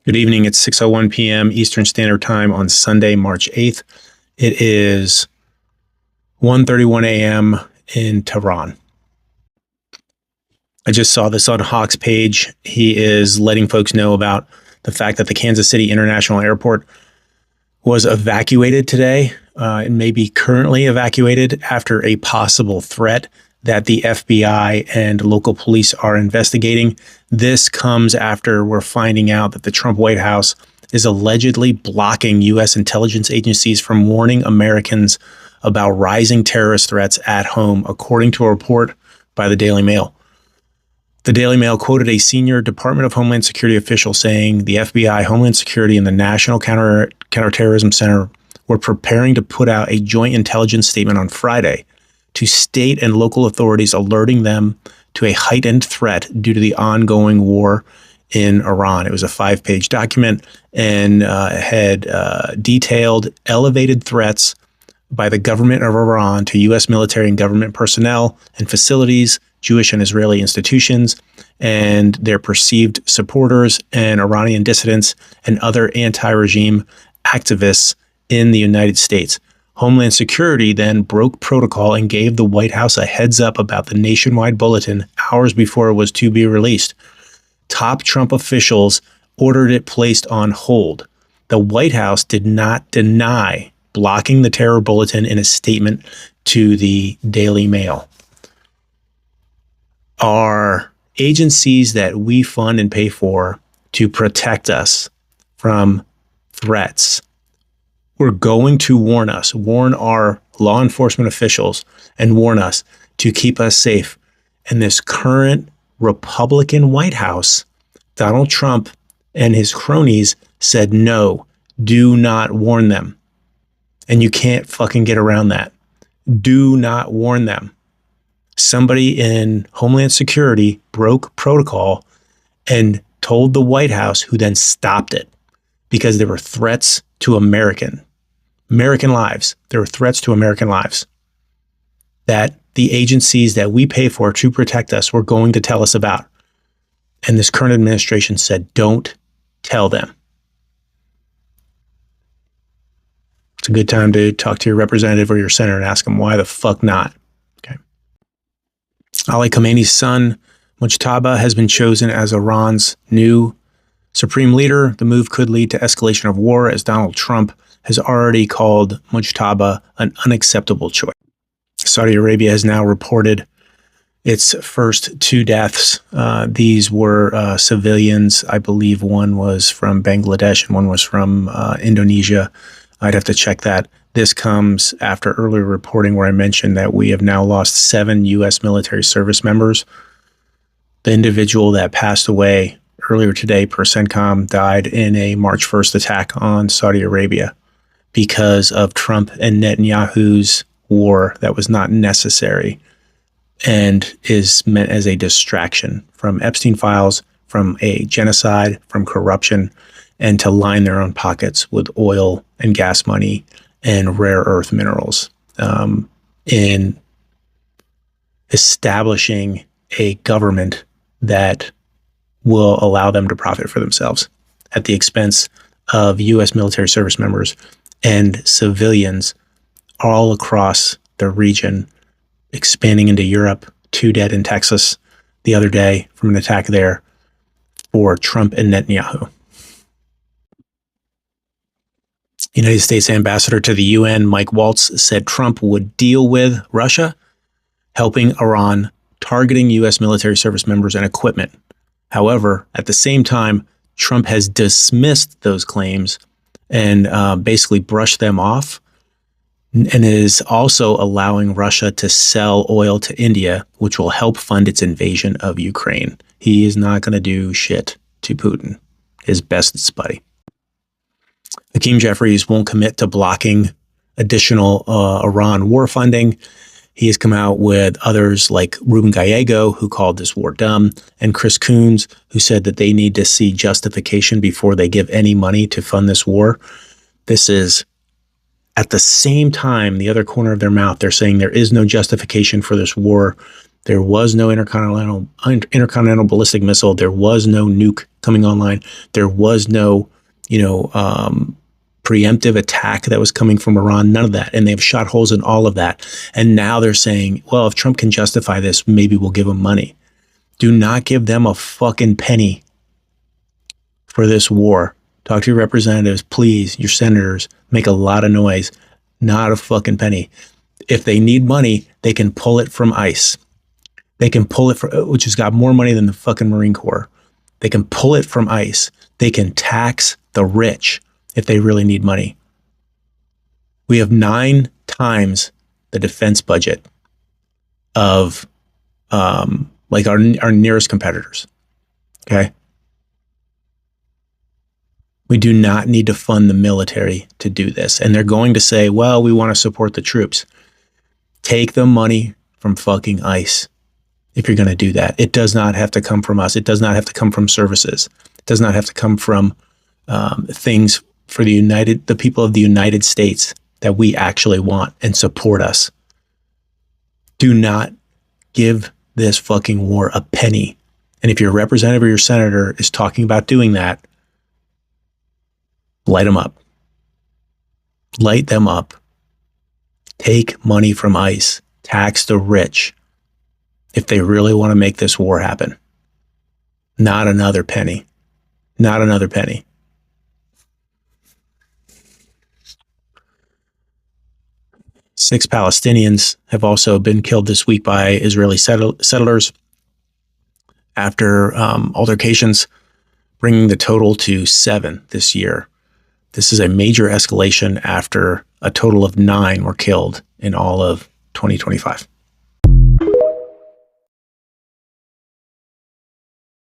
Good evening. It's 6:01 p.m. Eastern Standard Time on Sunday, March 8th. It is 1:31 a.m. in Tehran. I just saw this on Hawk's page. He is letting folks know about the fact that the Kansas City International Airport was evacuated today and may be currently evacuated after a possible threat that the FBI and local police are investigating. This comes after we're finding out that the Trump White House is allegedly blocking U.S. intelligence agencies from warning Americans about rising terrorist threats at home, according to a report by the Daily Mail. The Daily Mail quoted a senior Department of Homeland Security official saying the FBI, Homeland Security, and the National Counterterrorism Center were preparing to put out a joint intelligence statement on Friday to state and local authorities, alerting them to a heightened threat due to the ongoing war in Iran. It was a 5-page document and had detailed elevated threats by the government of Iran to U.S. military and government personnel and facilities, Jewish and Israeli institutions, and their perceived supporters and Iranian dissidents and other anti-regime activists in the United States. Homeland Security then broke protocol and gave the White House a heads up about the nationwide bulletin hours before it was to be released. Top Trump officials ordered it placed on hold. The White House did not deny blocking the terror bulletin in a statement to the Daily Mail. Our agencies that we fund and pay for to protect us from threats, we're going to warn our law enforcement officials and warn us to keep us safe. And this current Republican White House, Donald Trump and his cronies said, no, do not warn them. And you can't fucking get around that. Do not warn them. Somebody in Homeland Security broke protocol and told the White House, who then stopped it because there were threats to American lives. There were threats to American lives that the agencies that we pay for to protect us were going to tell us about. And this current administration said, don't tell them. It's a good time to talk to your representative or your senator and ask them why the fuck not. Okay. Ali Khamenei's son, Mujtaba, has been chosen as Iran's new supreme leader. The move could lead to escalation of war, as Donald Trump has already called Mujtaba an unacceptable choice. Saudi Arabia has now reported its first 2 deaths. These were civilians. I believe one was from Bangladesh and one was from Indonesia. I'd have to check that. This comes after earlier reporting where I mentioned that we have now lost 7 U.S. military service members. The individual that passed away earlier today per CENTCOM died in a March 1st attack on Saudi Arabia because of Trump and Netanyahu's war that was not necessary and is meant as a distraction from Epstein files, from a genocide, from corruption, and to line their own pockets with oil and gas money and rare earth minerals in establishing a government that will allow them to profit for themselves at the expense of U.S. military service members and civilians all across the region, expanding into Europe. 2 dead in Texas the other day from an attack there for Trump and Netanyahu. United States Ambassador to the UN, Mike Waltz, said Trump would deal with Russia, helping Iran, targeting U.S. military service members and equipment. However, at the same time, Trump has dismissed those claims and basically brushed them off, and is also allowing Russia to sell oil to India, which will help fund its invasion of Ukraine. He is not going to do shit to Putin, his bestest buddy. Hakeem Jeffries won't commit to blocking additional Iran war funding. He has come out with others like Ruben Gallego, who called this war dumb, and Chris Coons, who said that they need to see justification before they give any money to fund this war. This is, at the same time, the other corner of their mouth, they're saying there is no justification for this war. There was no intercontinental ballistic missile. There was no nuke coming online. There was no, preemptive attack that was coming from Iran. None of that. And they've shot holes in all of that. And now they're saying, well, if Trump can justify this, maybe we'll give him money. Do not give them a fucking penny for this war. Talk to your representatives, please, your senators, make a lot of noise, not a fucking penny. If they need money, they can pull it from ICE. They can pull it from, which has got more money than the fucking Marine Corps. They can pull it from ICE. They can tax the rich if they really need money. We have 9 times the defense budget of like our nearest competitors. Okay. We do not need to fund the military to do this. And they're going to say, well, we want to support the troops. Take the money from fucking ICE if you're going to do that. It does not have to come from us. It does not have to come from services. It does not have to come from things for the people of the United States that we actually want and support us. Do not give this fucking war a penny. And if your representative or your senator is talking about doing that, light them up. Light them up. Take money from ICE. Tax the rich if they really want to make this war happen. Not another penny. Not another penny. Six Palestinians have also been killed this week by Israeli settlers after altercations, bringing the total to 7 this year. This is a major escalation after a total of 9 were killed in all of 2025.